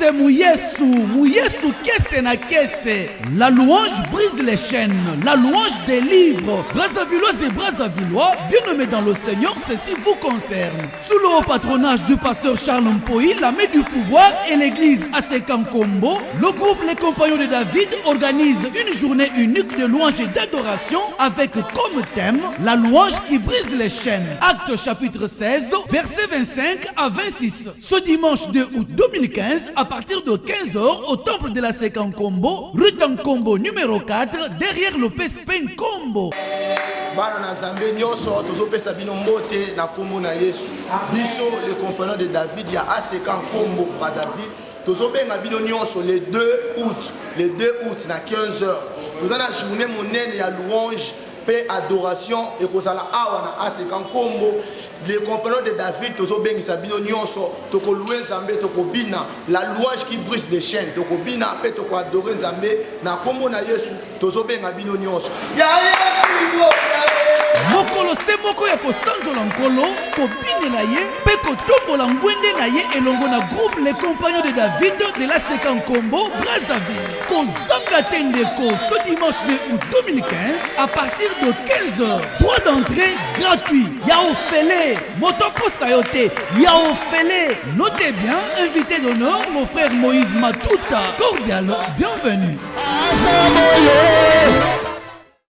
c'est Mouyesu, kese na kese. La louange brise les chaînes, la louange délivre. Brazzavillois et Brazzavillois, bien-aimés dans le Seigneur, ceci vous concerne. Sous le haut patronage du pasteur Charles Mpoyi, la main du pouvoir et l'église Asekankombo, le groupe Les Compagnons de David organise une journée unique de louange et d'adoration avec comme thème la louange qui brise les chaînes. Acte chapitre 16, versets 25 à 26. Ce dimanche 2 août 2015, à partir de 15h, au temple de la Sekankombo, rue Tankombo numéro 4, derrière le PSP Nkombo. Bana na Zambé nyonso tozopesa bino mbote na kombo na Yesu. Biso les compagnons de David ya Asekankombo Brazzaville. Tozobenga bino nyonso le 2 août. Le 2 août na 15h. Tozana journée monene ya louange, paix, adoration et kozala awa na Asekankombo. Les compagnons de David tozobengisa bino nyonso toko louer Nzambe toko bina la louange qui brise les chaînes toko bina pe toko adorer Nzambe na kombo na Yesu tozobenga bino nyonso. Ya Yesu mokolo se moko ya kosanzola nkolo kobinela ye mpe kotombola ngwende na ye elongo na groupe Les Compagnons de David de la Sekankombo Brazzaville. Kozanga te ndeko ce dimanche 2 août 2015 à partir de 15h. Droit d'entrée gratuit. Ya ofele motoko sayote ya ofele. Notez bien, invité d'honneur mon frère Moïse Matuta. Cordial bienvenue.